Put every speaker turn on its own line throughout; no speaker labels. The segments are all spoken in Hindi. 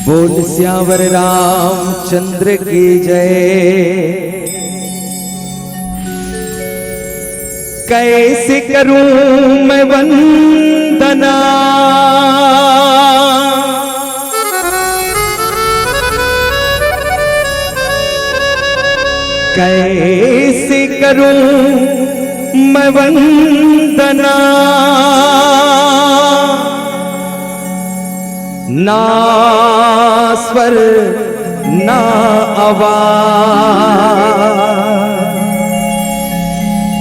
बोल श्यावर रामचंद्र की जय। कैसे करूं मैं वंदना कैसे करूं मैं वंदना ना स्वर ना आवाज।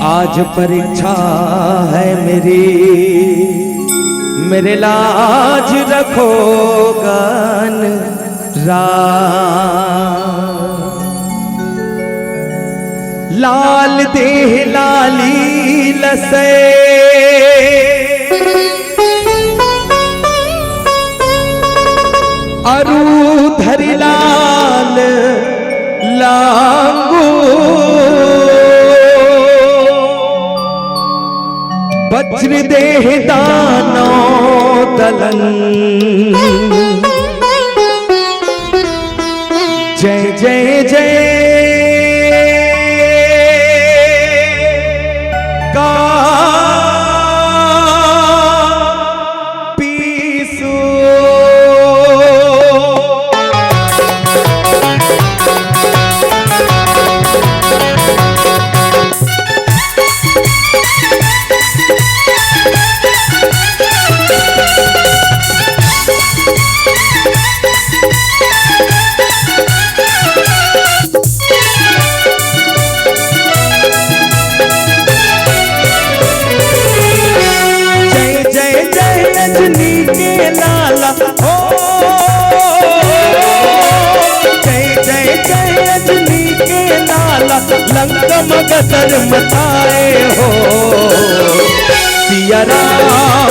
आज परीक्षा है मेरे लाज रखो गान लाल देह लाली लसे अरु धरि लाल लांगो वज्र देह दानो दलन जय जय जय का पीसो। लंका मगसर मचाए हो सिया राम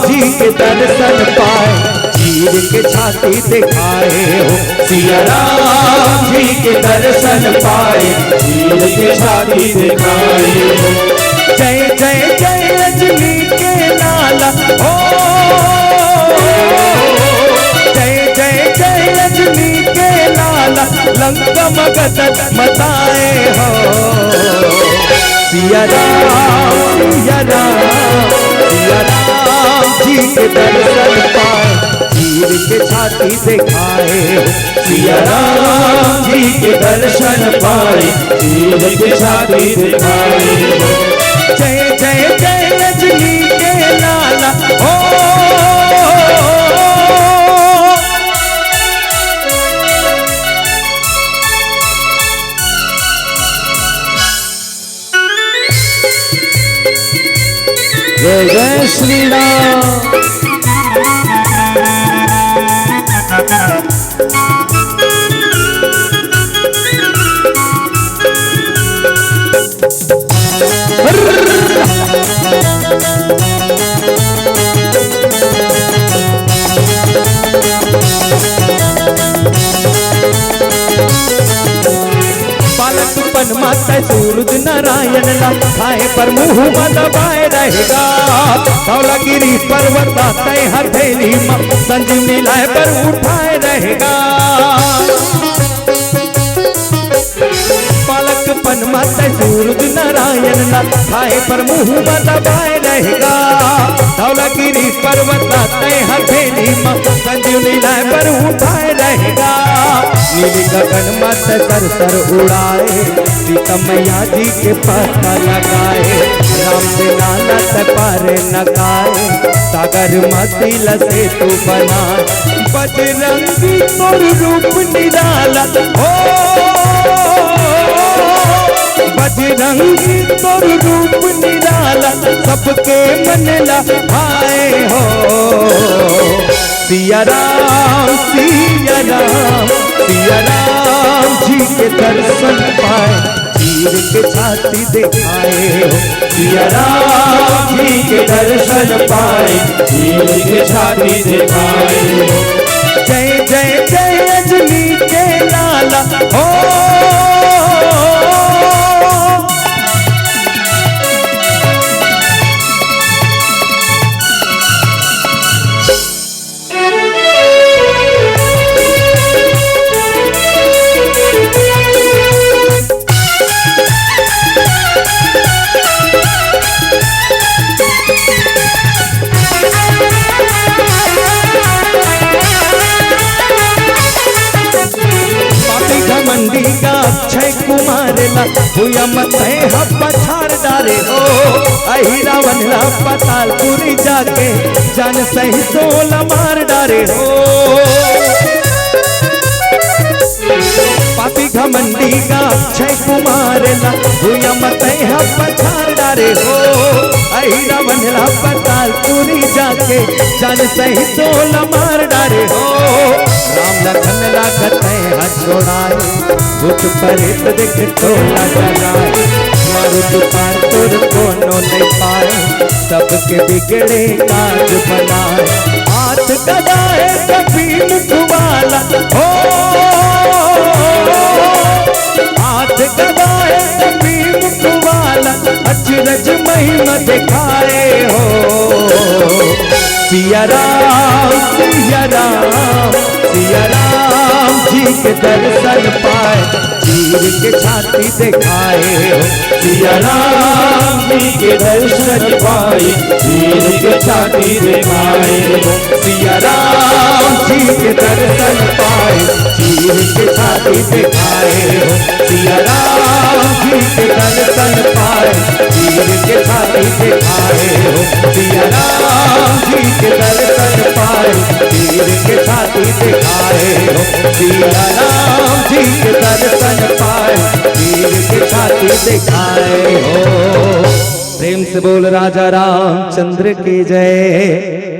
जी के दर्शन पाए चीर के छाती दिखाए हो सिया राम जी के दर्शन पाए चीर के छाती दिखाए हो। जय जय जय रजनी के लाला हो जय जय जय रजनी के लाला लंका मगसर मचाए हो सिया राम जी के दर्शन पाए चीर के छाती दिखाए हो सिया राम जी के दर्शन पाए चीर के छाती दिखाए हो। जय जय जय रजनी के लाला हो जय जय श्री राम। बालकपन माता सूरज नारायण ला खाए पर मुंह दबाए रहेगा धौलागिरी पर्वत तय हथेली में संजीवनी लाए पर उठाए रहेगा। बालकपन माता सूरज नारायण ला खाए पर मुंह दबाए रहेगा धौलागिरी पर्वत तय हथेली में संजीवनी लाए पर उठाए रहेगा। नीली गगन मत कर सर उड़ाए सीता मैया जी के पता लगाए राम से नाना पार नगाए सागर मती लसे तू बनाए बजरंगी तोर रूप निराला हो बजरंगी तोर रूप निराला सबके मन लभाए हो सिया राम जी के दर्शन पाए चीर के छाती दिखाए हो सिया राम जी के दर्शन पाए चीर के छाती दिखाए हो। जय जय जय रजनी के लाला हो घमंडी का अक्षय कुमार ला हुआ मत पछाड़ डारे हो। अही रावण ला पतालपुरी जाके जान सही सोल मार डारे हो। पापी घमंडी का अक्षय कुमार ला हुआ मत पछाड़ डारे हो। अही रावण ला पतालपुरी जाके जान सही सोल मार डारे हो। राम लखन लागत है हाथ छोड़ाए, भूत प्रेत देख टोला जगाए। मारुत पार तुर कोनो नहीं पाए, सबके बिगड़े काज बनाए। हाथ गदाए कभी मुखवाला हो, हाथ गदाए कभी मुखवाला, अचरज महिमा दिखाए हो। सिया राम सिया राम सिया राम जी के दर्शन पाए, चीर के छाती दिखाए हो। सिया राम जी के दर्शन पाए, चीर के छाती दिखाए हो। सिया राम जी के दर्शन पाए, चीर के छाती दिखाए हो। सिया राम जी के दर्शन पाए, चीर के छाती दिखाए हो। सिया राम जी के दर्शन पाए, चीर के छाती दिखाए हो। सिया राम जी के दर्शन पाए, चीर के छाती दिखाए हो। प्रेम से बोल राजा रामचंद्र की जय।